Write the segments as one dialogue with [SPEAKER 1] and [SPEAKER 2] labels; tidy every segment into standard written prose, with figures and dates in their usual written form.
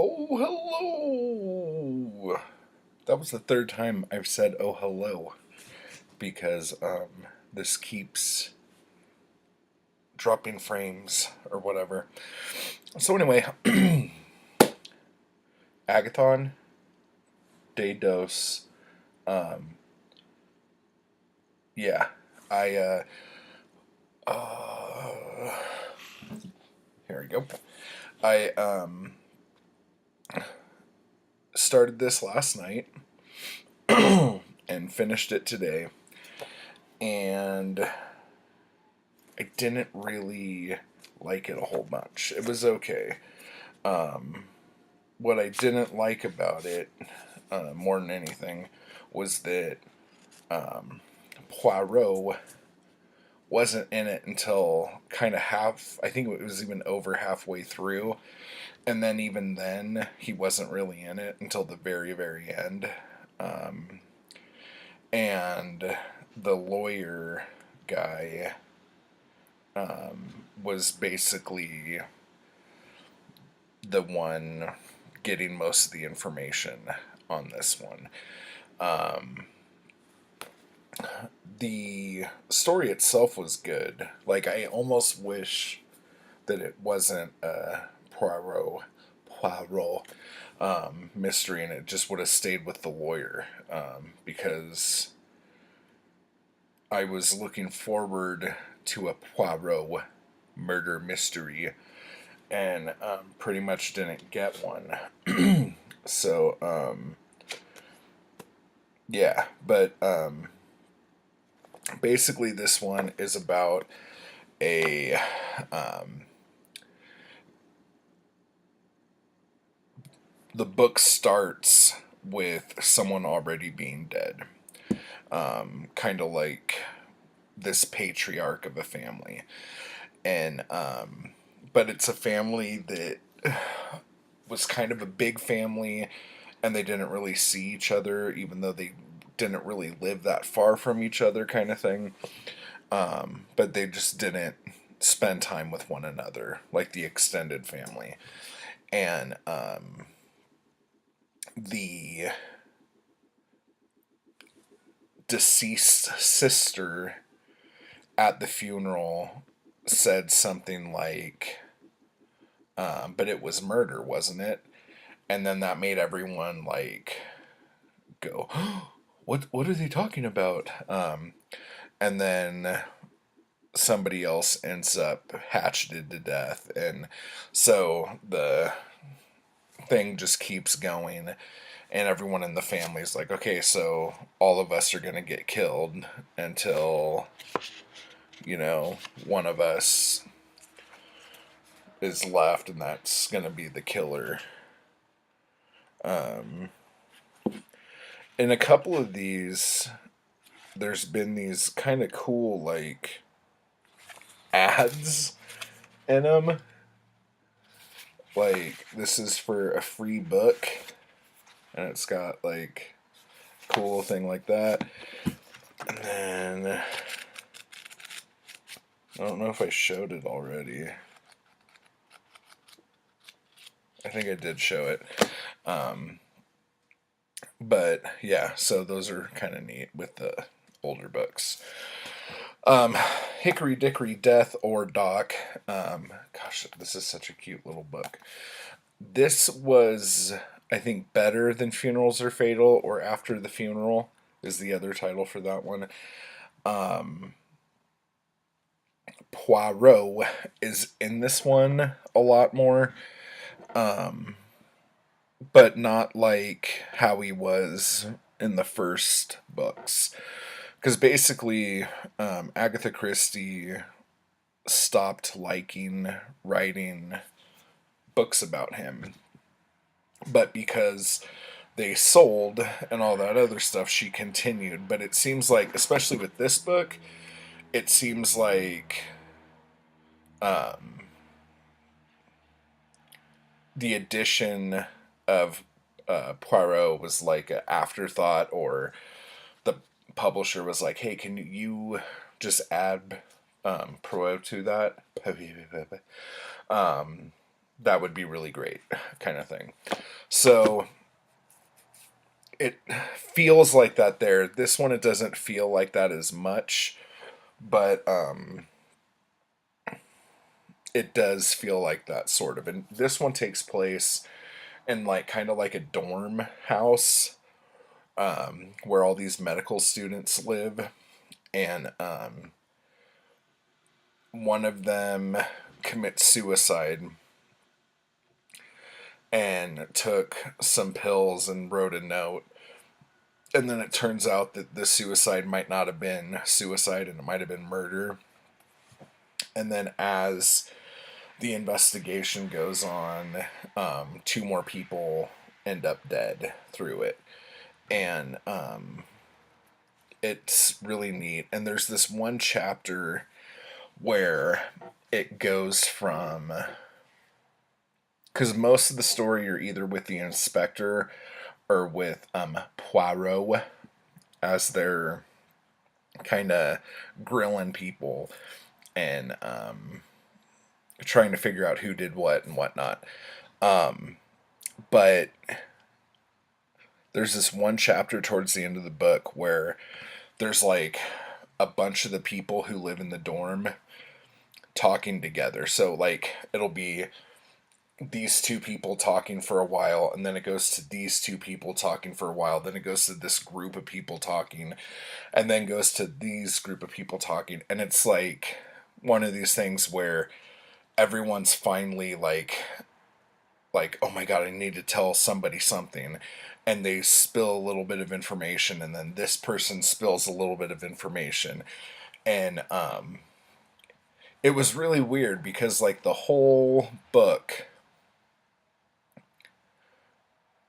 [SPEAKER 1] Oh, hello! That was the third time I've said oh, hello because this keeps dropping frames or whatever. So, anyway, Agathon, Day Dose. Um, yeah, I, here we go. I started this last night and finished it today. And I didn't really like it a whole bunch. It was okay. What I didn't like about it, more than anything, was that Poirot wasn't in it until kind of half. I think it was even over halfway through, and then even then, he wasn't really in it until the very, very end. Um, and the lawyer guy was basically the one getting most of the information on this one. The story itself was good. Like, I almost wish that it wasn't a Poirot mystery, and it just would have stayed with the lawyer, because I was looking forward to a Poirot murder mystery, and pretty much didn't get one. So, yeah, but basically, this one is about a the book starts with someone already being dead, kind of like this patriarch of a family, and but it's a family that was kind of a big family, and they didn't really see each other, even though they didn't really live that far from each other, kind of thing. But they just didn't spend time with one another like the extended family, and the deceased sister at the funeral said something like, but it was murder, wasn't it? And then that made everyone like go, what are they talking about? And then somebody else ends up hatcheted to death, and so the thing just keeps going, and everyone in the family is like, okay, so all of us are gonna get killed until one of us is left, and that's gonna be the killer. In a couple of these, there's been these kind of cool like ads in them. Like, this is for a free book, and it's got like a cool thing like that. And then I don't know if I showed it already. I think I did show it. But yeah, so those are kind of neat with the older books. Hickory Dickory Death or Doc. Gosh, this is such a cute little book. This was, I think, better than Funerals Are Fatal, or After the Funeral is the other title for that one. Poirot is in this one a lot more, but not like how he was in the first books. Because basically, Agatha Christie stopped liking writing books about him. But because they sold and all that other stuff, she continued. But it seems like, especially with this book, it seems like the addition of Poirot was like an afterthought, or the publisher was like, hey, can you just add Poirot to that? that would be really great, kind of thing. So it feels like that there. This one, it doesn't feel like that as much, but it does feel like that sort of. And this one takes place in like kind of like a dorm house, where all these medical students live, and one of them commits suicide and took some pills and wrote a note. And then it turns out that the suicide might not have been suicide and it might have been murder. And then as the investigation goes on, two more people end up dead through it. And it's really neat. And there's this one chapter where it goes from, because most of the story you're either with the inspector or with Poirot as they're kind of grilling people and trying to figure out who did what and whatnot. But there's this one chapter towards the end of the book where there's like a bunch of the people who live in the dorm talking together. So like it'll be these two people talking for a while, and then it goes to these two people talking for a while, then it goes to this group of people talking, and then goes to these group of people talking. And it's like one of these things where everyone's finally like, oh my god, I need to tell somebody something, and they spill a little bit of information, and then this person spills a little bit of information. And it was really weird because like the whole book,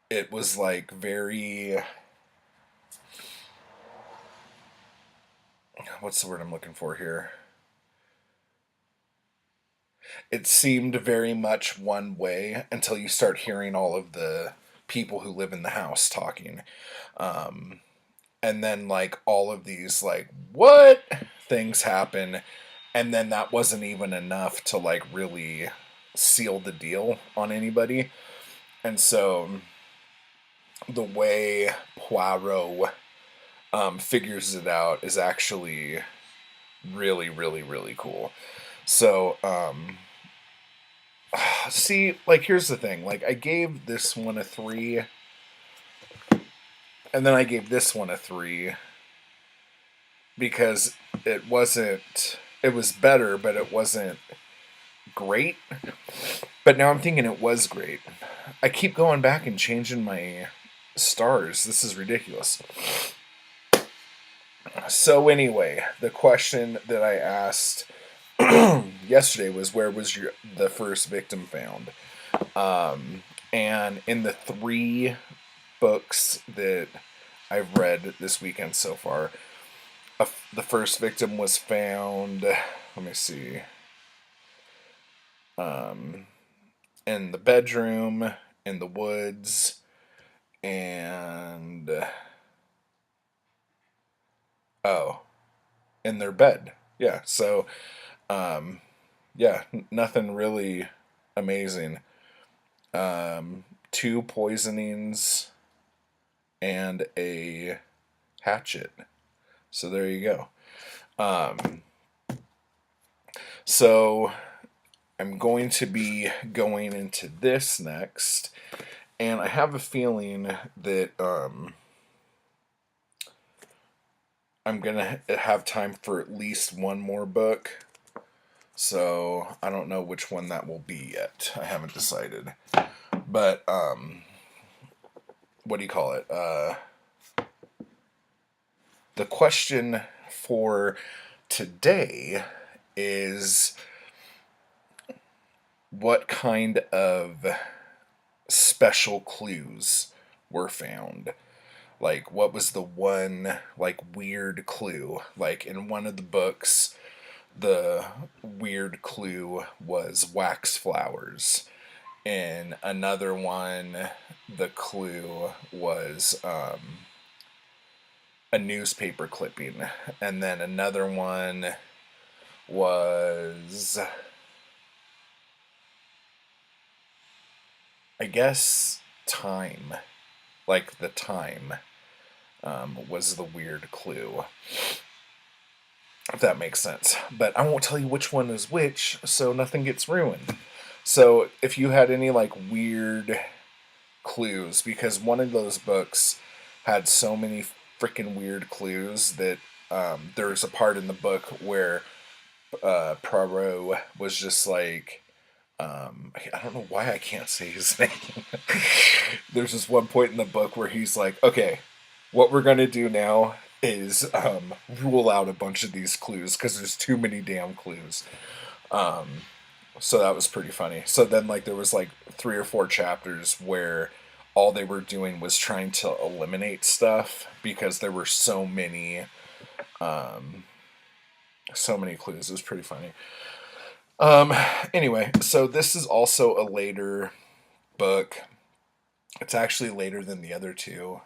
[SPEAKER 1] it was like very, what's the word I'm looking for here? It seemed very much one way until you start hearing all of the people who live in the house talking. And then like all of these like what things happen, and then that wasn't even enough to like really seal the deal on anybody. And so the way Poirot figures it out is actually really, really, really cool. So, see, like, here's the thing. Like, I gave this one a 3, and then I gave this one a 3 because it wasn't, it was better, but it wasn't great. But now I'm thinking it was great. I keep going back and changing my stars. This is ridiculous. So anyway, the question that I asked yesterday was, where was the first victim found? And in the 3 books that I've read this weekend so far, the first victim was found, let me see, in the bedroom, in the woods, and oh, in their bed. Yeah, so yeah, nothing really amazing. 2 poisonings and a hatchet. So there you go. So I'm going to be going into this next, and I have a feeling that I'm gonna have time for at least one more book. So I don't know which one that will be yet. I haven't decided. But what do you call it? The question for today is, what kind of special clues were found? Like, what was the one, like, weird clue? Like, in one of the books, the weird clue was wax flowers. In another one, the clue was a newspaper clipping. And then another one was, I guess time, like the time, was the weird clue, if that makes sense. But I won't tell you which one is which, so nothing gets ruined. So if you had any like weird clues, because one of those books had so many freaking weird clues that there's a part in the book where Poirot was just like, I don't know why I can't say his name. There's this one point in the book where he's like, okay, what we're gonna do now is rule out a bunch of these clues because there's too many damn clues. So that was pretty funny. So then, like, there was like 3 or 4 chapters where all they were doing was trying to eliminate stuff because there were so many clues. It was pretty funny. Um, anyway, so this is also a later book. It's actually later than the other two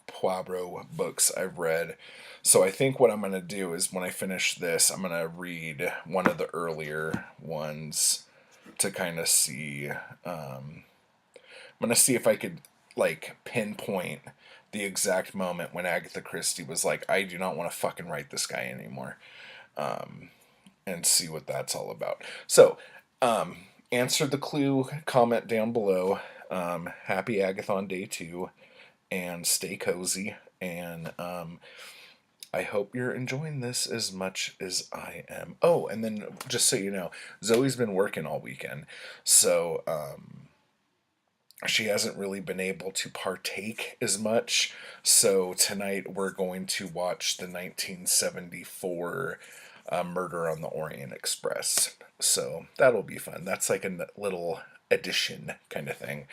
[SPEAKER 1] Poirot books I've read. So I think what I'm going to do is when I finish this, I'm going to read one of the earlier ones to kind of see. I'm going to see if I could like pinpoint the exact moment when Agatha Christie was like, I do not want to fucking write this guy anymore. And see what that's all about. So, answer the clue, comment down below. Happy Agathon Day 2, and stay cozy. And I hope you're enjoying this as much as I am. Oh, and then just so you know, Zoe's been working all weekend. So, she hasn't really been able to partake as much. So tonight we're going to watch the 1974 Murder on the Orient Express. So that'll be fun. That's like a little addition kind of thing.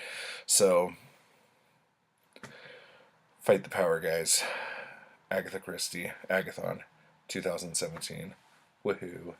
[SPEAKER 1] So fight the power, guys. Agatha Christie, Agathon, 2017. Woohoo.